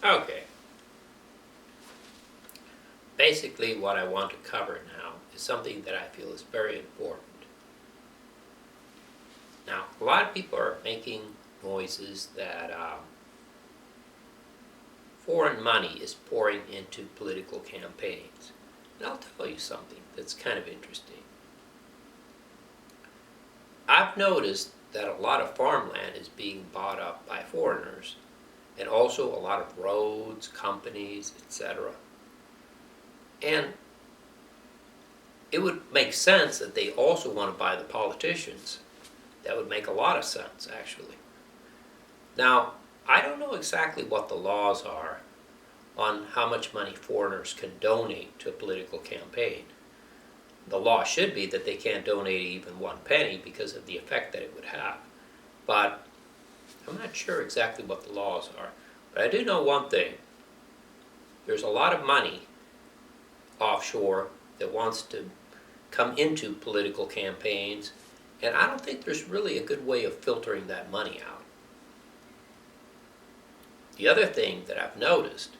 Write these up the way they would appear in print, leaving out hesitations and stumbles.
Okay. Basically, what I want to cover now is something that I feel is very important. Now, a lot of people are making noises that foreign money is pouring into political campaigns. And I'll tell you something that's kind of interesting. I've noticed that a lot of farmland is being bought up by foreigners, and also a lot of roads, companies, etc. And it would make sense that they also want to buy the politicians. That would make a lot of sense, actually. Now, I don't know exactly what the laws are on how much money foreigners can donate to a political campaign. The law should be that they can't donate even 1 penny because of the effect that it would have. But I'm not sure exactly what the laws are. But I do know one thing. There's a lot of money offshore that wants to come into political campaigns, and I don't think there's really a good way of filtering that money out. The other thing that I've noticed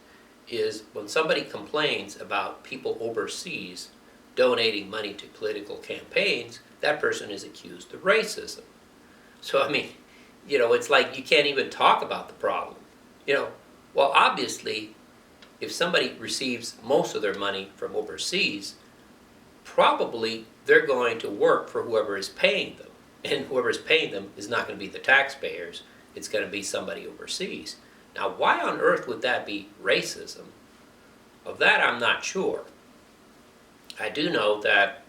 is when somebody complains about people overseas donating money to political campaigns, that person is accused of racism. So, I mean, it's like you can't even talk about the problem. Well, obviously, if somebody receives most of their money from overseas, probably they're going to work for whoever is paying them. And whoever is paying them is not going to be the taxpayers, it's going to be somebody overseas. Now, why on earth would that be racism? Of that, I'm not sure. I do know that,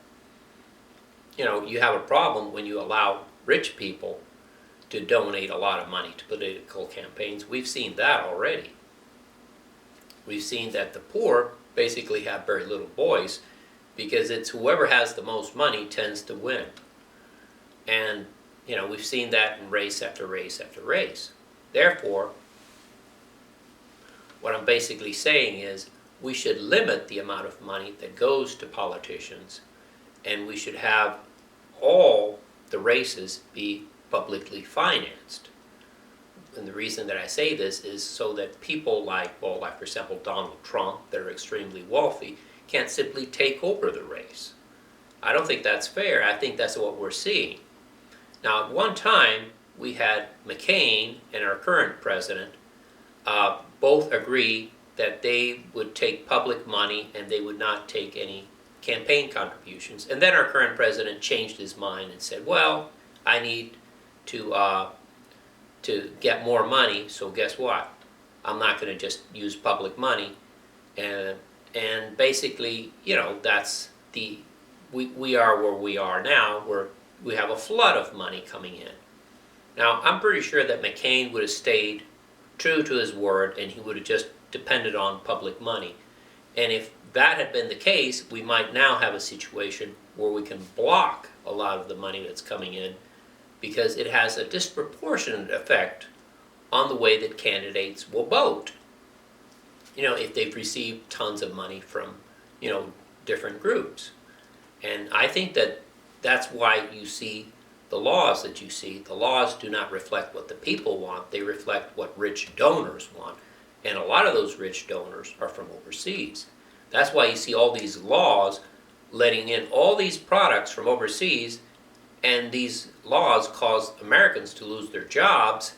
you have a problem when you allow rich people to donate a lot of money to political campaigns. We've seen that already. We've seen that the poor basically have very little voice because it's whoever has the most money tends to win. And, we've seen that in race after race after race. Therefore, what I'm basically saying is we should limit the amount of money that goes to politicians, and we should have all the races be publicly financed. And the reason that I say this is so that people like for example, Donald Trump, that are extremely wealthy, can't simply take over the race. I don't think that's fair. I think that's what we're seeing. Now, at one time, we had McCain and our current president both agree that they would take public money and they would not take any campaign contributions. And then our current president changed his mind and said, well, I need to get more money, so guess what? I'm not going to just use public money. And basically, that's we are where we are now, where we have a flood of money coming in. Now, I'm pretty sure that McCain would have stayed true to his word and he would have just depended on public money. And if that had been the case, we might now have a situation where we can block a lot of the money that's coming in because it has a disproportionate effect on the way that candidates will vote. If they've received tons of money from, different groups. And I think that that's why you see the laws that you see. The laws do not reflect what the people want, they reflect what rich donors want. And a lot of those rich donors are from overseas. That's why you see all these laws letting in all these products from overseas, and these laws cause Americans to lose their jobs.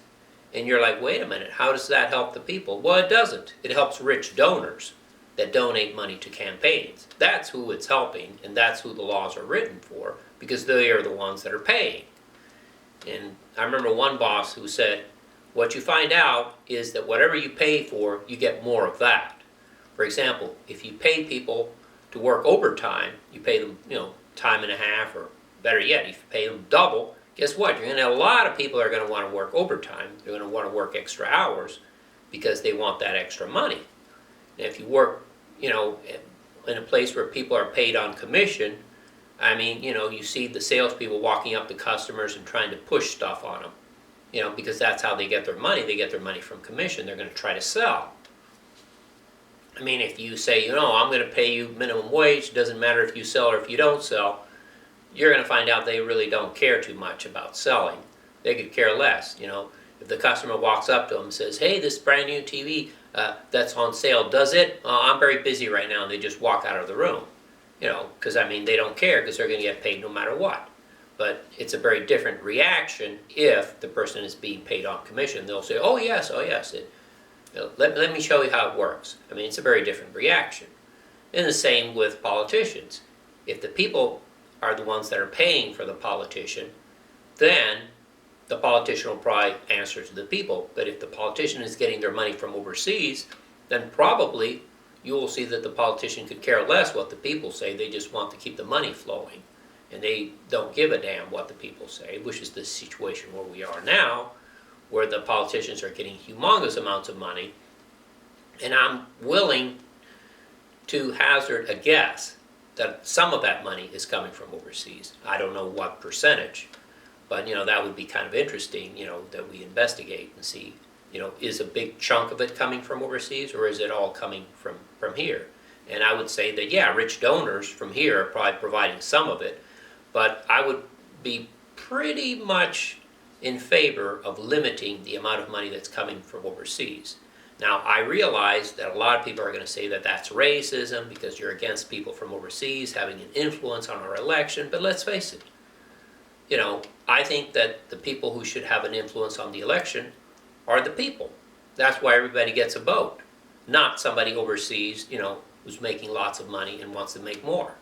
And you're like, wait a minute, how does that help the people? Well, it doesn't. It helps rich donors that donate money to campaigns. That's who it's helping, and that's who the laws are written for, because they are the ones that are paying. And I remember one boss who said, what you find out is that whatever you pay for, you get more of that. For example, if you pay people to work overtime, you pay them, time and a half, or better yet, if you pay them double, guess what? You're going to have a lot of people that are going to want to work overtime. They're going to want to work extra hours because they want that extra money. And if you work, in a place where people are paid on commission, you see the salespeople walking up to customers and trying to push stuff on them. Because that's how they get their money. They get their money from commission. They're going to try to sell. If you say, I'm going to pay you minimum wage, doesn't matter if you sell or if you don't sell, you're going to find out they really don't care too much about selling. They could care less. If the customer walks up to them and says, hey, this brand new TV, that's on sale does it. I'm very busy right now, and they just walk out of the room. Because I mean, they don't care because they're going to get paid no matter what. But it's a very different reaction if the person is being paid on commission. They'll say, oh yes, oh yes. Let me show you how it works. I mean, it's a very different reaction. And the same with politicians. If the people are the ones that are paying for the politician, then the politician will probably answer to the people. But if the politician is getting their money from overseas, then probably you will see that the politician could care less what the people say. They just want to keep the money flowing. And they don't give a damn what the people say, which is the situation where we are now, where the politicians are getting humongous amounts of money. And I'm willing to hazard a guess that some of that money is coming from overseas. I don't know what percentage, but that would be kind of interesting, that we investigate and see, is a big chunk of it coming from overseas, or is it all coming from here? And I would say that, yeah, rich donors from here are probably providing some of it, but I would be pretty much in favor of limiting the amount of money that's coming from overseas. Now, I realize that a lot of people are going to say that that's racism because you're against people from overseas having an influence on our election, but let's face it. I think that the people who should have an influence on the election are the people. That's why everybody gets a vote, not somebody overseas, who's making lots of money and wants to make more.